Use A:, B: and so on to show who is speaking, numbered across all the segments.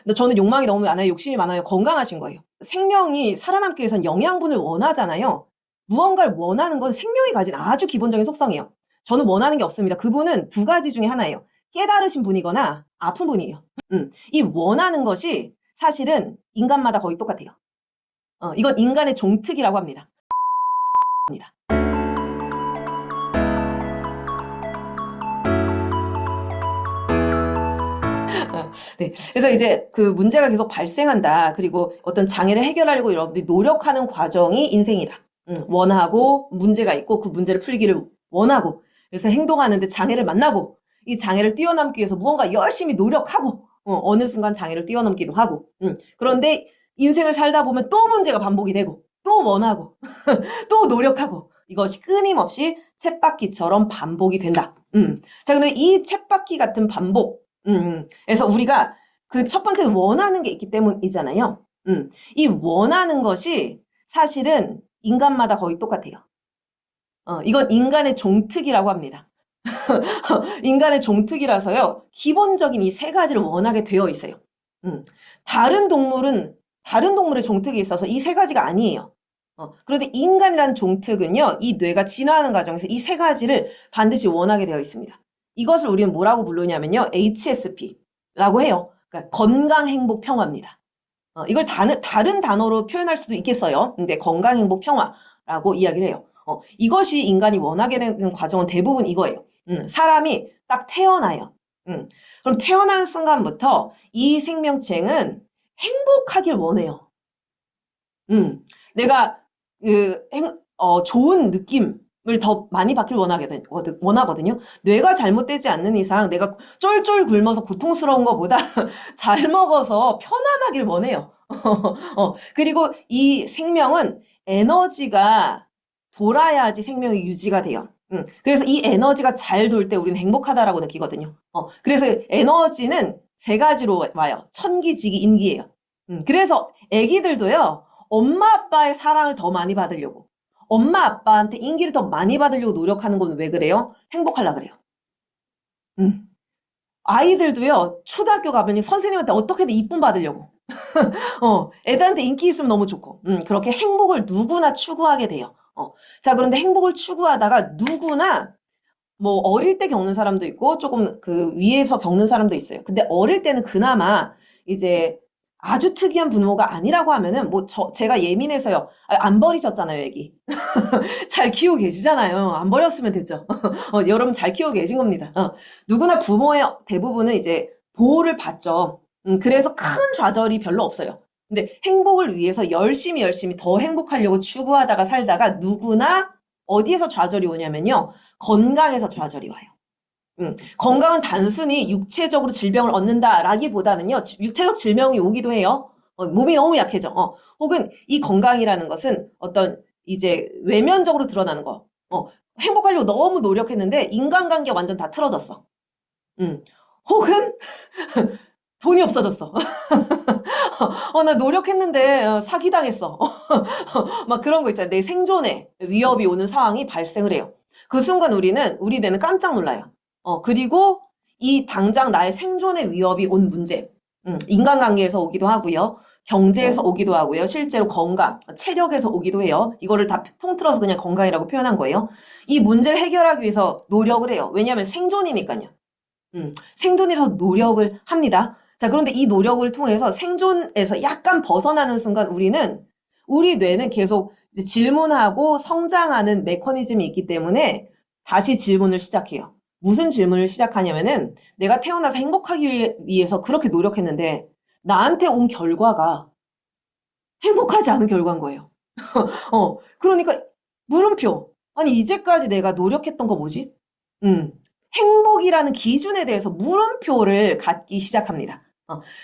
A: 근데 저는 욕망이 너무 많아요. 욕심이 많아요. 건강하신 거예요. 생명이 살아남기 위해선 영양분을 원하잖아요. 무언가를 원하는 건 생명이 가진 아주 기본적인 속성이에요. 저는 원하는 게 없습니다. 그분은 두 가지 중에 하나예요. 깨달으신 분이거나 아픈 분이에요. 이 원하는 것이 사실은 인간마다 거의 똑같아요. 이건 인간의 종특이라고 합니다. 네. 그래서 이제 그 문제가 계속 발생한다. 그리고 어떤 장애를 해결하려고 여러분들이 노력하는 과정이 인생이다. 원하고 문제가 있고 그 문제를 풀기를 원하고 그래서 행동하는데 장애를 만나고 이 장애를 뛰어넘기 위해서 무언가 열심히 노력하고 어느 순간 장애를 뛰어넘기도 하고 그런데 인생을 살다 보면 또 문제가 반복이 되고 또 원하고 또 노력하고 이것이 끊임없이 쳇바퀴처럼 반복이 된다. 자, 그런데 이 쳇바퀴 같은 반복 그래서 우리가 그 첫 번째는 원하는 게 있기 때문이잖아요. 이 원하는 것이 사실은 인간마다 거의 똑같아요. 이건 인간의 종특이라고 합니다. 인간의 종특이라서요. 기본적인 이 세 가지를 원하게 되어 있어요. 다른 동물의 종특이 있어서 이 세 가지가 아니에요. 그런데 인간이란 종특은요. 이 뇌가 진화하는 과정에서 이 세 가지를 반드시 원하게 되어 있습니다. 이것을 우리는 뭐라고 부르냐면요. HSP라고 해요. 그러니까 건강, 행복, 평화입니다. 이걸 다른 단어로 표현할 수도 있겠어요. 근데 건강, 행복, 평화라고 이야기를 해요. 이것이 인간이 원하게 되는 과정은 대부분 이거예요. 사람이 딱 태어나요. 그럼 태어나는 순간부터 이 생명체는 행복하길 원해요. 내가 좋은 느낌을 더 많이 받길 원하거든요. 뇌가 잘못되지 않는 이상 내가 쫄쫄 굶어서 고통스러운 것보다 잘 먹어서 편안하길 원해요. 그리고 이 생명은 에너지가 돌아야지 생명이 유지가 돼요. 그래서 이 에너지가 잘 돌 때 우리는 행복하다라고 느끼거든요. 그래서 에너지는 세 가지로 와요. 천기, 지기, 인기예요. 그래서 애기들도요. 엄마 아빠의 사랑을 더 많이 받으려고 엄마 아빠한테 인기를 더 많이 받으려고 노력하는 건 왜 그래요? 행복하려 그래요. 아이들도요. 초등학교 가면 선생님한테 어떻게든 이쁨 받으려고 애들한테 인기 있으면 너무 좋고 그렇게 행복을 누구나 추구하게 돼요. 자, 그런데 행복을 추구하다가 누구나 뭐 어릴 때 겪는 사람도 있고 조금 그 위에서 겪는 사람도 있어요. 근데 어릴 때는 그나마 이제 아주 특이한 부모가 아니라고 하면은 뭐 제가 예민해서요. 안 버리셨잖아요, 애기. 잘 키우고 계시잖아요. 안 버렸으면 됐죠. 여러분 잘 키우고 계신 겁니다. 누구나 부모의 대부분은 이제 보호를 받죠. 그래서 큰 좌절이 별로 없어요. 근데 행복을 위해서 열심히 더 행복하려고 추구하다가 살다가 누구나 어디에서 좌절이 오냐면요. 건강에서 좌절이 와요. 건강은 단순히 육체적으로 질병을 얻는다라기보다는요. 육체적 질병이 오기도 해요. 몸이 너무 약해져. 혹은 이 건강이라는 것은 어떤 이제 외면적으로 드러나는 거. 행복하려고 너무 노력했는데 인간관계가 완전 다 틀어졌어. 혹은 돈이 없어졌어. 나 노력했는데 사기당했어. 막 그런 거 있잖아요. 내 생존에 위협이 오는 상황이 발생을 해요. 그 순간 우리 뇌는 깜짝 놀라요. 그리고 이 당장 나의 생존의 위협이 온 문제, 인간관계에서 오기도 하고요. 경제에서 오기도 하고요. 실제로 건강, 체력에서 오기도 해요. 이거를 다 통틀어서 그냥 건강이라고 표현한 거예요. 이 문제를 해결하기 위해서 노력을 해요. 왜냐하면 생존이니까요. 생존이라서 노력을 합니다. 자, 그런데 이 노력을 통해서 생존에서 약간 벗어나는 순간 우리 뇌는 계속 이제 질문하고 성장하는 메커니즘이 있기 때문에 다시 질문을 시작해요. 무슨 질문을 시작하냐면은 내가 태어나서 행복하기 위해서 그렇게 노력했는데 나한테 온 결과가 행복하지 않은 결과인 거예요. 그러니까 물음표. 아니, 이제까지 내가 노력했던 거 뭐지? 행복이라는 기준에 대해서 물음표를 갖기 시작합니다.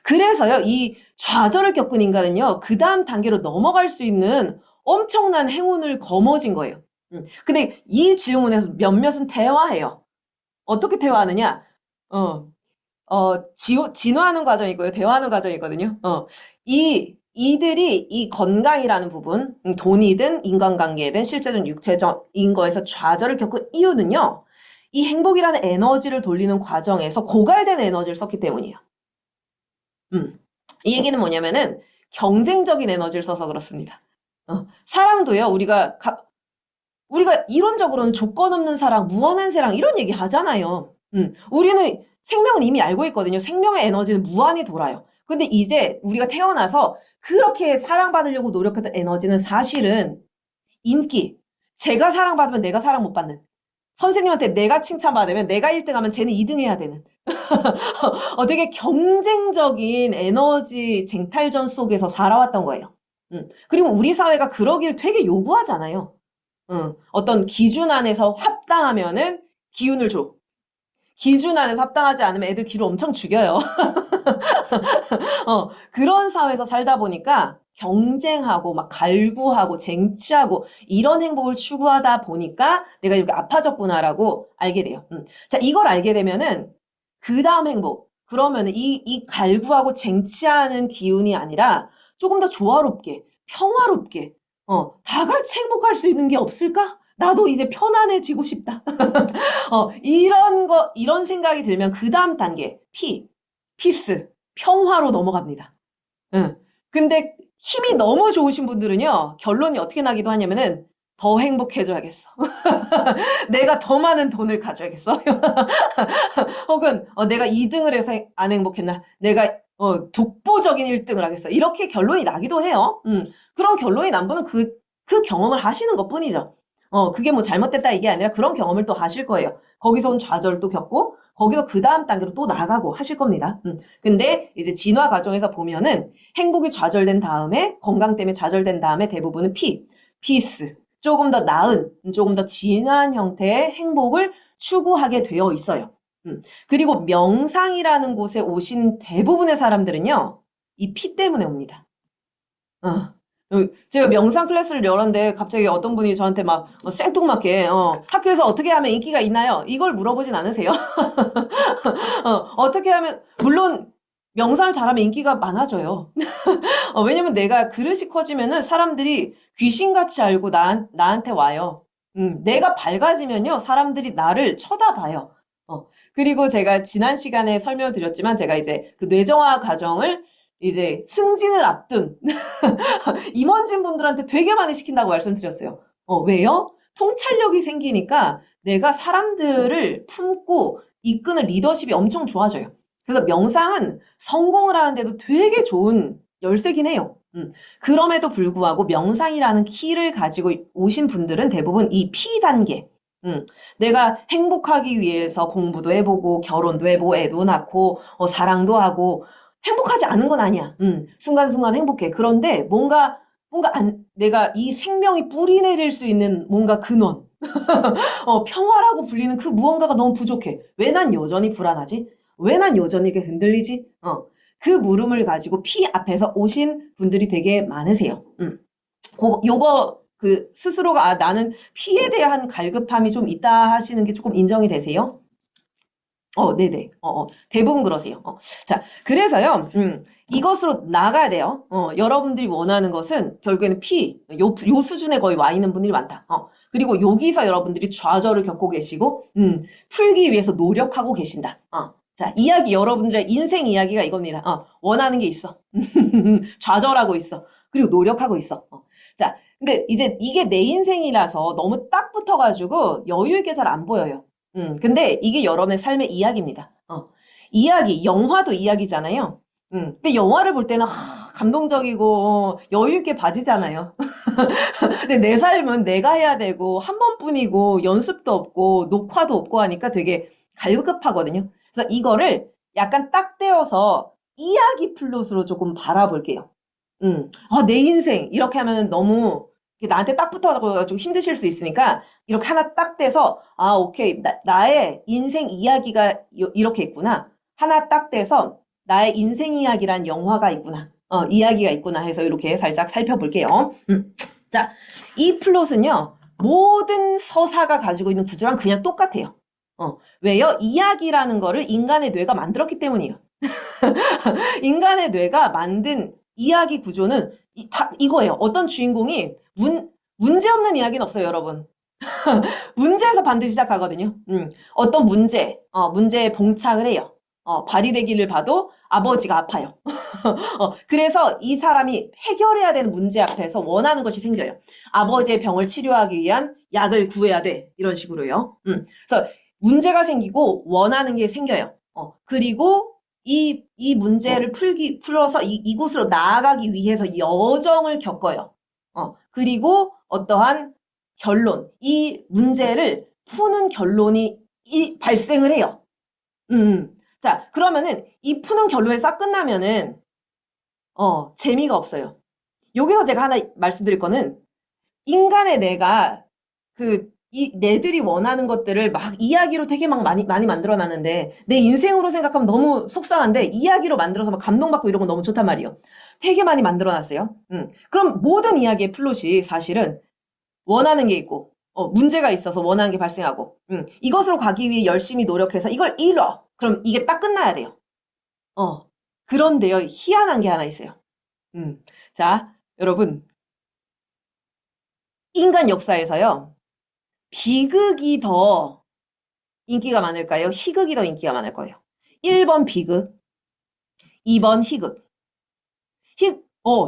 A: 그래서요, 이 좌절을 겪은 인간은요, 그 다음 단계로 넘어갈 수 있는 엄청난 행운을 거머쥔 거예요. 근데 이 질문에서 몇몇은 대화해요. 어떻게 대화하느냐? 진화하는 과정이고요. 대화하는 과정이거든요. 이들이 이 건강이라는 부분, 돈이든 인간관계든 실제적인 육체적인 거에서 좌절을 겪은 이유는요. 이 행복이라는 에너지를 돌리는 과정에서 고갈된 에너지를 썼기 때문이에요. 이 얘기는 뭐냐면은 경쟁적인 에너지를 써서 그렇습니다. 사랑도요, 우리가 이론적으로는 조건 없는 사랑, 무한한 사랑, 이런 얘기 하잖아요. 우리는 생명은 이미 알고 있거든요. 생명의 에너지는 무한히 돌아요. 근데 이제 우리가 태어나서 그렇게 사랑받으려고 노력했던 에너지는 사실은 인기. 제가 사랑받으면 내가 사랑 못 받는. 선생님한테 내가 칭찬받으면 내가 1등 하면 쟤는 2등 해야 되는. 되게 경쟁적인 에너지 쟁탈전 속에서 살아왔던 거예요. 그리고 우리 사회가 그러길 되게 요구하잖아요. 어떤 기준 안에서 합당하면은 기운을 줘. 기준 안에서 합당하지 않으면 애들 기를 엄청 죽여요. 그런 사회에서 살다 보니까 경쟁하고 막 갈구하고 쟁취하고 이런 행복을 추구하다 보니까 내가 이렇게 아파졌구나라고 알게 돼요. 자, 이걸 알게 되면은 그 다음 행복. 그러면은 이 갈구하고 쟁취하는 기운이 아니라 조금 더 조화롭게, 평화롭게, 다 같이 행복할 수 있는 게 없을까? 나도 이제 편안해지고 싶다. 이런 생각이 들면 그 다음 단계, 피스, 평화로 넘어갑니다. 응. 근데 힘이 너무 좋으신 분들은요, 결론이 어떻게 나기도 하냐면은, 더 행복해져야겠어. 내가 더 많은 돈을 가져야겠어. 혹은, 내가 2등을 해서 안 행복했나? 내가, 독보적인 1등을 하겠어. 이렇게 결론이 나기도 해요. 그런 결론이 난 분은 그 경험을 하시는 것 뿐이죠. 그게 뭐 잘못됐다 이게 아니라 그런 경험을 또 하실 거예요. 거기서 온 좌절도 겪고, 거기서 그 다음 단계로 또 나가고 하실 겁니다. 근데 이제 진화 과정에서 보면은 행복이 좌절된 다음에, 건강 때문에 좌절된 다음에 대부분은 피스, 조금 더 나은, 조금 더 진한 형태의 행복을 추구하게 되어 있어요. 그리고 명상이라는 곳에 오신 대부분의 사람들은요, 이 피 때문에 옵니다. 어. 제가 명상 클래스를 열었는데 갑자기 어떤 분이 저한테 막 생뚱맞게 학교에서 어떻게 하면 인기가 있나요? 이걸 물어보진 않으세요. 어떻게 하면 물론 명상을 잘하면 인기가 많아져요. 왜냐면 내가 그릇이 커지면은 사람들이 귀신같이 알고 나한테 와요. 내가 밝아지면요 사람들이 나를 쳐다봐요. 그리고 제가 지난 시간에 설명을 드렸지만 제가 이제 그 뇌정화 과정을 이제 승진을 앞둔 임원진 분들한테 되게 많이 시킨다고 말씀드렸어요. 왜요? 통찰력이 생기니까 내가 사람들을 품고 이끄는 리더십이 엄청 좋아져요. 그래서 명상은 성공을 하는데도 되게 좋은 열쇠긴 해요. 그럼에도 불구하고 명상이라는 키를 가지고 오신 분들은 대부분 이 P 단계. 내가 행복하기 위해서 공부도 해보고 결혼도 해보고 애도 낳고 사랑도 하고 행복하지 않은 건 아니야. 순간순간 행복해. 그런데 내가 이 생명이 뿌리 내릴 수 있는 뭔가 근원, 평화라고 불리는 그 무언가가 너무 부족해. 왜 난 여전히 불안하지? 왜 난 여전히 이렇게 흔들리지? 그 물음을 가지고 피 앞에서 오신 분들이 되게 많으세요. 요거 스스로가 나는 피에 대한 갈급함이 좀 있다 하시는 게 조금 인정이 되세요? 네네. 대부분 그러세요. 자, 그래서요, 이것으로 나가야 돼요. 여러분들이 원하는 것은 결국에는 요 수준에 거의 와 있는 분들이 많다. 그리고 여기서 여러분들이 좌절을 겪고 계시고, 풀기 위해서 노력하고 계신다. 자, 여러분들의 인생 이야기가 이겁니다. 원하는 게 있어. 좌절하고 있어. 그리고 노력하고 있어. 자, 근데 이제 이게 내 인생이라서 너무 딱 붙어가지고 여유있게 잘 안 보여요. 근데 이게 여러분의 삶의 이야기입니다. 영화도 이야기잖아요. 근데 영화를 볼 때는 감동적이고 여유있게 봐지잖아요. 근데 내 삶은 내가 해야 되고 한 번뿐이고 연습도 없고 녹화도 없고 하니까 되게 갈급하거든요. 그래서 이거를 약간 딱 떼어서 이야기 플롯으로 조금 바라볼게요. 내 인생 이렇게 하면 너무 나한테 딱 붙어가지고 힘드실 수 있으니까 이렇게 하나 딱 떼서 오케이 나의 인생 이야기가 이렇게 있구나. 하나 딱 떼서 나의 인생 이야기란 영화가 있구나. 이야기가 있구나 해서 이렇게 살짝 살펴볼게요. 자, 이 플롯은요. 모든 서사가 가지고 있는 구조랑 그냥 똑같아요. 왜요? 이야기라는 거를 인간의 뇌가 만들었기 때문이에요. 인간의 뇌가 만든 이야기 구조는 이거예요. 어떤 주인공이 문제 없는 이야기는 없어요, 여러분. 문제에서 반드시 시작하거든요. 어떤 문제에 봉착을 해요. 발휘되기를 봐도 아버지가 아파요. 그래서 이 사람이 해결해야 되는 문제 앞에서 원하는 것이 생겨요. 아버지의 병을 치료하기 위한 약을 구해야 돼. 이런 식으로요. 그래서 문제가 생기고 원하는 게 생겨요. 그리고 이 문제를 풀어서 이곳으로 나아가기 위해서 여정을 겪어요. 그리고 어떠한 결론, 이 문제를 푸는 결론이 발생을 해요. 자, 그러면은 이 푸는 결론이 싹 끝나면은 재미가 없어요. 여기서 제가 하나 말씀드릴 거는 인간의 뇌가 이 내들이 원하는 것들을 막 이야기로 되게 막 많이 만들어 놨는데 내 인생으로 생각하면 너무 속상한데 이야기로 만들어서 막 감동받고 이런 건 너무 좋단 말이에요. 되게 많이 만들어 놨어요. 그럼 모든 이야기의 플롯이 사실은 원하는 게 있고 문제가 있어서 원하는 게 발생하고 이것으로 가기 위해 열심히 노력해서 이걸 이뤄. 그럼 이게 딱 끝나야 돼요. 그런데요, 희한한 게 하나 있어요. 자, 여러분, 인간 역사에서요, 비극이 더 인기가 많을까요? 희극이 더 인기가 많을 거예요. 1번 비극, 2번 희극.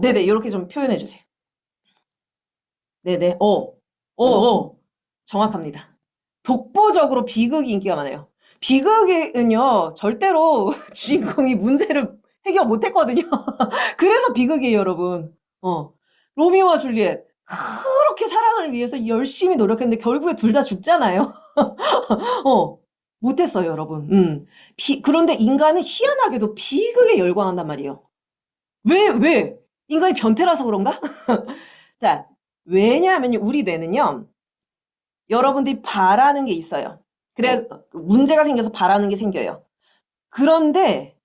A: 네네, 이렇게 좀 표현해 주세요. 네네, 정확합니다. 독보적으로 비극이 인기가 많아요. 비극은요, 절대로 주인공이 문제를 해결 못 했거든요. 그래서 비극이에요, 여러분. 로미오와 줄리엣. 그렇게 사랑을 위해서 열심히 노력했는데 결국에 둘 다 죽잖아요. 못했어요, 여러분. 그런데 인간은 희한하게도 비극에 열광한단 말이에요. 왜? 인간이 변태라서 그런가? 자, 왜냐하면 우리 뇌는요, 여러분들이 바라는 게 있어요. 그래서 문제가 생겨서 바라는 게 생겨요. 그런데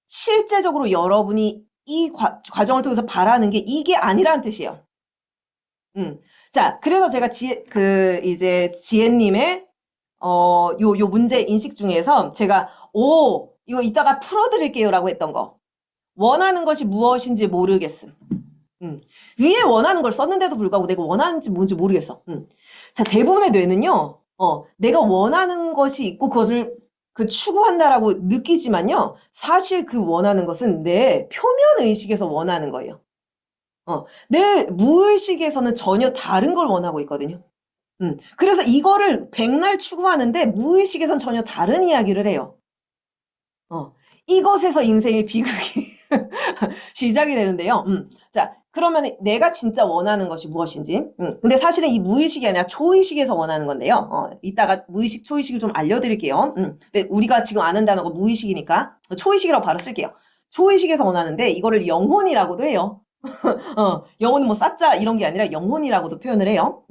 A: 실제적으로 여러분이 이 과정을 통해서 바라는 게 이게 아니라는 뜻이에요. 자, 그래서 제가 이제 지혜님의 요 문제 인식 중에서 제가 이거 이따가 풀어드릴게요라고 했던 거. 원하는 것이 무엇인지 모르겠음. 위에 원하는 걸 썼는데도 불구하고 내가 원하는지 뭔지 모르겠어. 자, 대부분의 뇌는요, 내가 원하는 것이 있고 그것을 추구한다라고 느끼지만요, 사실 그 원하는 것은 내 표면 의식에서 원하는 거예요. 내 무의식에서는 전혀 다른 걸 원하고 있거든요. 그래서 이거를 백날 추구하는데 무의식에선 전혀 다른 이야기를 해요. 이것에서 인생의 비극이 시작이 되는데요. 자, 그러면 내가 진짜 원하는 것이 무엇인지. 근데 사실은 이 무의식이 아니라 초의식에서 원하는 건데요. 이따가 무의식, 초의식을 좀 알려드릴게요. 근데 우리가 지금 아는 단어가 무의식이니까 초의식이라고 바로 쓸게요. 초의식에서 원하는데 이거를 영혼이라고도 해요. 영혼은 뭐 사자 이런 게 아니라 영혼이라고도 표현을 해요.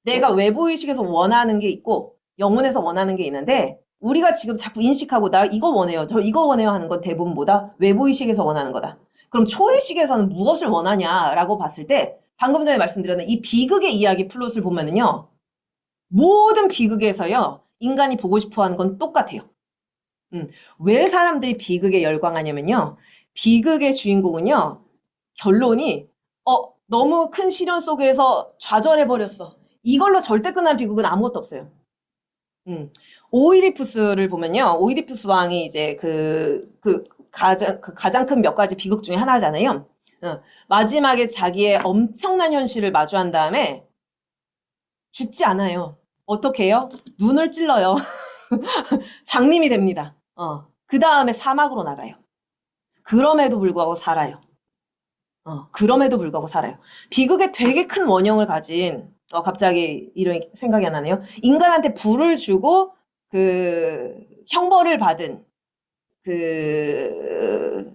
A: 내가 외부의식에서 원하는 게 있고 영혼에서 원하는 게 있는데 우리가 지금 자꾸 인식하고 나 이거 원해요. 저 이거 원해요 하는 건 대부분보다 외부의식에서 원하는 거다. 그럼 초의식에서는 무엇을 원하냐라고 봤을 때 방금 전에 말씀드렸던 이 비극의 이야기 플롯을 보면은요. 모든 비극에서요. 인간이 보고 싶어 하는 건 똑같아요. 왜 사람들이 비극에 열광하냐면요. 비극의 주인공은요. 결론이 너무 큰 시련 속에서 좌절해버렸어. 이걸로 절대 끝난 비극은 아무것도 없어요. 오이디푸스를 보면요. 오이디푸스 왕이 이제 가장 큰 몇 가지 비극 중에 하나잖아요. 마지막에 자기의 엄청난 현실을 마주한 다음에 죽지 않아요. 어떻게 해요? 눈을 찔러요. 장님이 됩니다. 그 다음에 사막으로 나가요. 그럼에도 불구하고 살아요. 그럼에도 불구하고 살아요. 비극에 되게 큰 원형을 가진, 갑자기 이런 생각이 안 나네요. 인간한테 불을 주고, 형벌을 받은,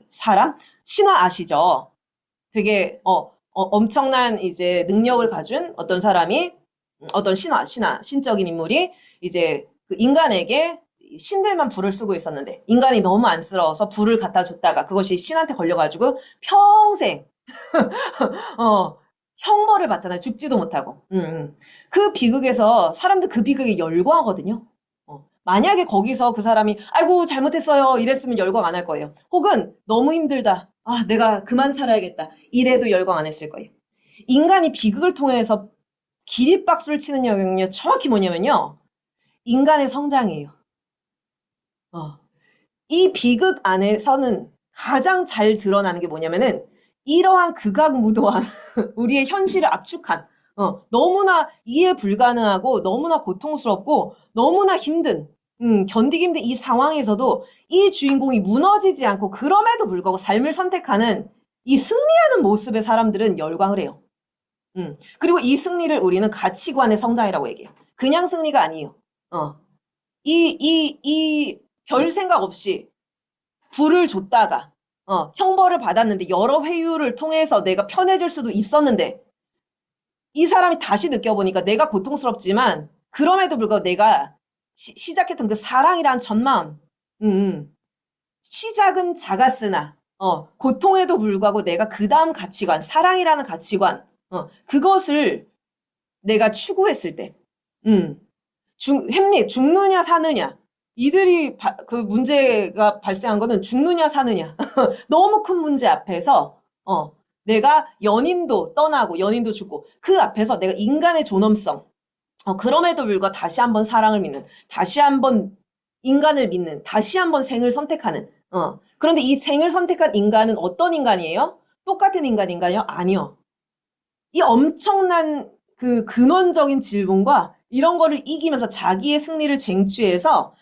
A: 사람? 신화 아시죠? 되게, 엄청난 이제 능력을 가진 어떤 사람이, 어떤 신적인 인물이 이제 그 인간에게 신들만 불을 쓰고 있었는데, 인간이 너무 안쓰러워서 불을 갖다 줬다가 그것이 신한테 걸려가지고 평생, 형벌을 받잖아요. 죽지도 못하고. 그 비극에서 사람들 그 비극에 열광하거든요. 만약에 거기서 그 사람이 아이고 잘못했어요 이랬으면 열광 안 할 거예요. 혹은 너무 힘들다. 아 내가 그만 살아야겠다. 이래도 열광 안 했을 거예요. 인간이 비극을 통해서 기립박수를 치는 영역은요. 정확히 뭐냐면요. 인간의 성장이에요. 이 비극 안에서는 가장 잘 드러나는 게 뭐냐면은 이러한 극악무도한 우리의 현실을 압축한 너무나 이해 불가능하고 너무나 고통스럽고 너무나 힘든 견디기 힘든 이 상황에서도 이 주인공이 무너지지 않고 그럼에도 불구하고 삶을 선택하는 이 승리하는 모습의 사람들은 열광을 해요. 그리고 이 승리를 우리는 가치관의 성장이라고 얘기해요. 그냥 승리가 아니에요. 별 생각 없이 부를 줬다가, 형벌을 받았는데, 여러 회유를 통해서 내가 편해질 수도 있었는데, 이 사람이 다시 느껴보니까 내가 고통스럽지만, 그럼에도 불구하고 내가 시작했던 그 사랑이란 전마음, 시작은 작았으나, 고통에도 불구하고 내가 그 다음 가치관, 사랑이라는 가치관, 그것을 내가 추구했을 때, 죽느냐, 사느냐. 이들이 그 문제가 발생한 거는 죽느냐, 사느냐. 너무 큰 문제 앞에서, 내가 연인도 떠나고, 연인도 죽고, 그 앞에서 내가 인간의 존엄성, 그럼에도 불구하고 다시 한번 사랑을 믿는, 다시 한번 인간을 믿는, 다시 한번 생을 선택하는, 그런데 이 생을 선택한 인간은 어떤 인간이에요? 똑같은 인간인가요? 아니요. 이 엄청난 그 근원적인 질문과 이런 거를 이기면서 자기의 승리를 쟁취해서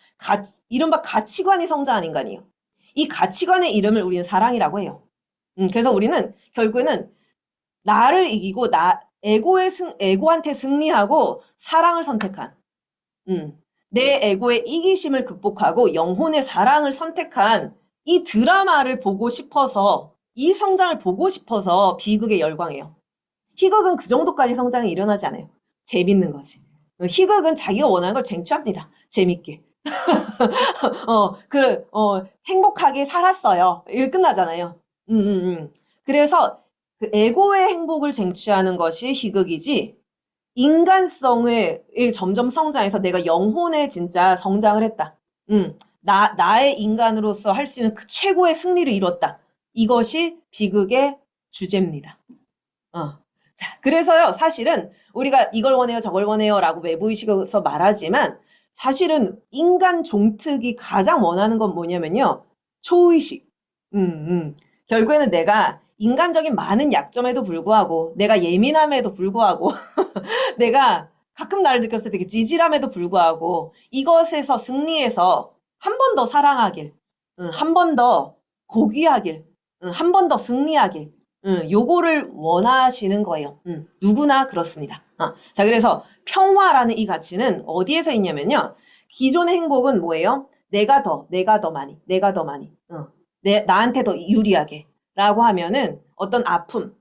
A: 이른바 가치관이 성장한 인간이에요. 이 가치관의 이름을 우리는 사랑이라고 해요. 그래서 우리는 결국에는 나를 이기고 에고한테 승리하고 사랑을 선택한 내 에고의 이기심을 극복하고 영혼의 사랑을 선택한 이 드라마를 보고 싶어서 이 성장을 보고 싶어서 비극에 열광해요. 희극은 그 정도까지 성장이 일어나지 않아요. 재밌는 거지. 희극은 자기가 원하는 걸 쟁취합니다. 재밌게. 행복하게 살았어요. 이게 끝나잖아요. 그래서 그 에고의 행복을 쟁취하는 것이 희극이지, 인간성의 점점 성장해서 내가 영혼에 진짜 성장을 했다. 나의 인간으로서 할 수 있는 그 최고의 승리를 이뤘다. 이것이 비극의 주제입니다. 자, 그래서요, 사실은 우리가 이걸 원해요, 저걸 원해요 라고 외부의식에서 말하지만 사실은 인간 종특이 가장 원하는 건 뭐냐면요, 초의식. 결국에는 내가 인간적인 많은 약점에도 불구하고, 내가 예민함에도 불구하고, 내가 가끔 나를 느꼈을 때 되게 찌질함에도 불구하고, 이것에서 승리해서 한 번 더 사랑하길, 한 번 더 고귀하길, 한 번 더 승리하길, 요거를 원하시는 거예요. 누구나 그렇습니다. 자, 그래서 평화라는 이 가치는 어디에서 있냐면요. 기존의 행복은 뭐예요? 내가 더 많이, 내가 더 많이, 나한테 더 유리하게 라고 하면은 어떤 아픔,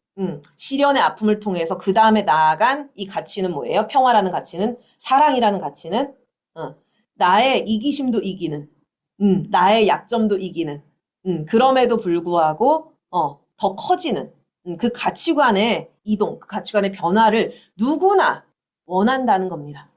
A: 시련의 아픔을 통해서 그 다음에 나아간 이 가치는 뭐예요? 평화라는 가치는, 사랑이라는 가치는, 나의 이기심도 이기는, 나의 약점도 이기는, 그럼에도 불구하고, 더 커지는, 그 가치관의 이동, 그 가치관의 변화를 누구나 원한다는 겁니다.